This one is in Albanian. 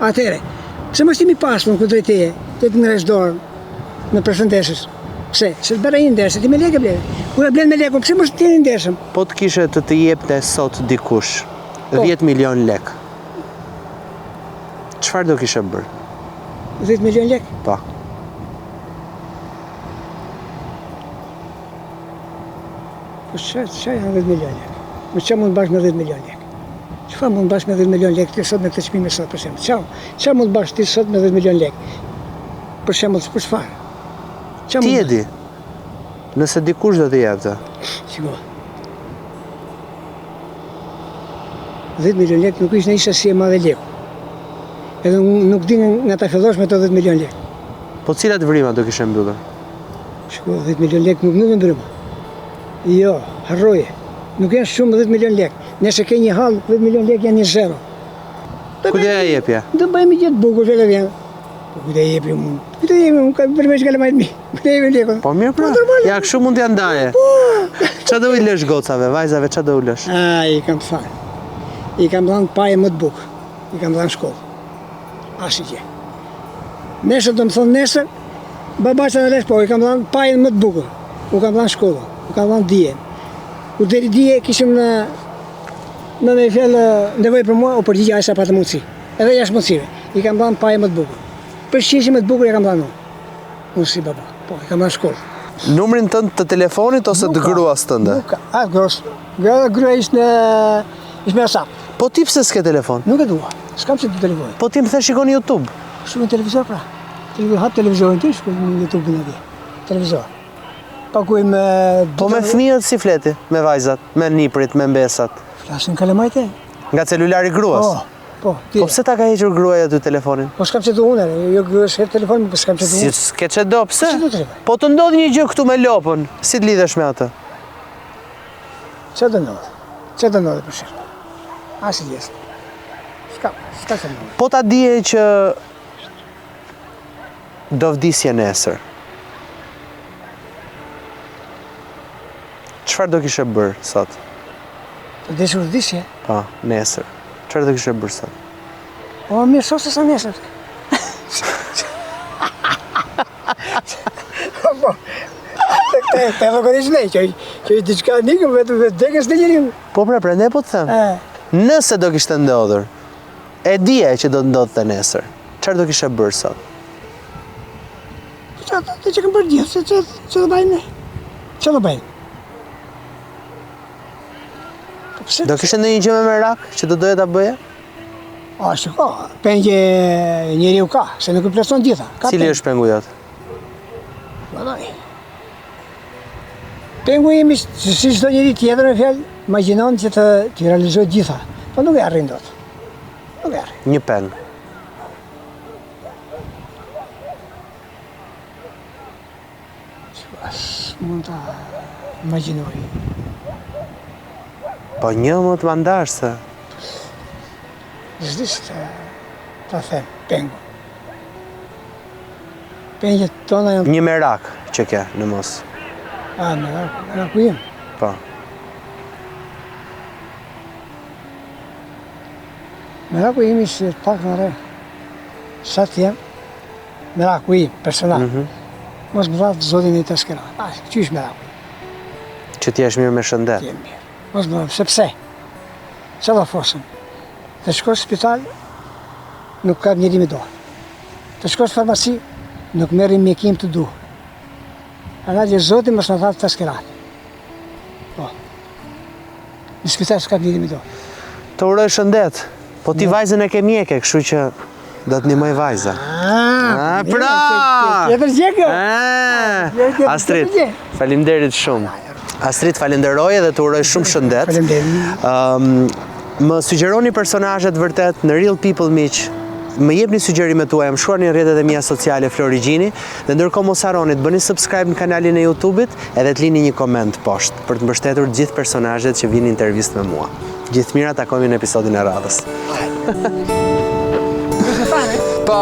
Atëre, pse mos timi pasur ku drejteje, të ngresh dorën në përshëndesës. Pse? Se të bëra një ndeshë, ti me lekë ble. Kur e blen me lekë, pse mos ti një ndeshëm? Po të kishe të jepte sot dikush 10 milion lek. Çfarë do kishe bërë? 10 milion lek? Po. Po çfarë janë 10 milion lek? Po çfarë mund bash me 10 milion lek? Çfarë mund bash me 10 milion lek ti sot me këtë çmime sot për shembull? Çfarë mund bash ti sot me 10 milion lek? Për shembull, për çfarë? Ti e di. Nëse dikush do të jepte. Sigur. 10 milion lek nuk ishte isha si e madhe leku. Edhe nuk di nga ta fillosh me të 10 milion lek. Po cilat vrimat do kishe mbyllur? Shko, 10 milion lek nuk në mbrëma. Jo, harroje. Nuk janë shumë 10 milion lek. Nëse ke një hall, 10 milion lek janë një zero. Ku do ja jepja? Do bëjmë gjithë bukur që vjen. Ku do jepi unë? Ku do jepi unë? Ka përveç që më ku do jepi lekun? Po mirë pra. Ja kështu mund t'ja ndaje. Ç'a do i lësh gocave, vajzave, ç'a do u lësh? I kam thënë. I kam dhënë paje më të bukur. I kam dhënë shkollë. Asgjë. Nesër do më thonë nesër, baba që në lesh po, i kam dhënë paje më të bukur. U kam dhënë shkollë, u kam dhënë dije. U deri dije kishim në me fjallë nevojë për mua, u përgjigja ai sa pa të mundësi. Edhe jashtë mundësive. I kam dhënë paje më të bukur. Për shqeshje më të bukur i kam dhënë unë. Unë si baba. Po, i kam dhënë shkollë. Numrin tënd të telefonit ose të gruas tënde? Nuk ka. Gruaja ishte me WhatsApp. Po ti pse s'ke telefon? Nuk e dua. S'kam që të telefon. Po ti më the shikon YouTube. Shumë në televizor pra. Hap televizorin ti, shkoj në YouTube në atje. Televizor. Paguaj me... Po me fëmijët si fleti, me vajzat, me niprit, me mbesat. Flasin kalamajte. Nga celulari gruas? Po. Po pse ta ka hequr gruaja ty telefonin? Po s'kam që të unë, jo s'ke telefonin, po s'kam që të unë. Si s'ke që do, pse? Po të ndodh një gjë këtu me lopën, si të lidhesh me atë? Që të ndodh? Që të ndodh për shirë? Asi jesë. S'ka që ndodh. Po ta dije që do vdisje nesër. Çfarë do kishe bërë sot? Të deshur vdisje? Po, nesër. Çfarë do kishe bërë sot? O, mirë sot se sa nesër. Po, te llogarisht ne, që është diçka nikë, vetë dekës në njëri. Po pra, prandaj po të them. Nëse do kishte ndodhur, e dije që do ndodhte nesër. Çfarë do kishe bërë sot? Të që kam bërë gjithë, që do bëjmë ne? Që do bëjmë? Do kishte ndonjë gjë me merak që do doja ta bëje? Shiko, pengje njeriu ka, se nuk i plotson gjitha. Cili është pengu jot? Vallai. Pengu imi si çdo njeri tjetër me fjalë, imagjinon që të realizojë gjitha, po nuk e arrin dot. Nuk e arrin. Një peng. Mund ta imagjinoj. Po një më të mandash se... Zdish ta them, pengu. Pengjet tona janë... Një merak që ke në mos. Meraku im. Po. Meraku im ishte pak në re. Sa t'jem, meraku im, personal. Mos më dhatë zotin i të skera. Që ishë meraku? Që t'jesh mirë me shëndet? T'jem mirë. Mos më dhatë, sepse? Që da fosëm? Të shkosh spital, nuk ka njëri me dohë. Të shkosh farmaci, nuk merri mjekim të duhë. Ana që zotin mos më dhatë të skerat. Po. Në spital s'ka njëri me dohë. Të uroj shëndet. Po ti vajzën e ke mjeke, kështu që do të ndihmoj vajza. Pra! Tjetër gjekë? Astrid, faleminderit shumë. Astrid, falenderoj edhe të uroj shumë shëndet. Faleminderit. Më sugjeroni personazhet vërtet në Real People miq. Më jepni sugjerimet tuaja, më shkruani në rrjetet e mia sociale Florigjini dhe ndërkohë mos harroni të bëni subscribe në kanalin e YouTube-it edhe të lini një koment poshtë për të mbështetur gjithë personazhet që vinë intervistë me mua. Gjithë mira, takohemi në episodin e radhës. Po.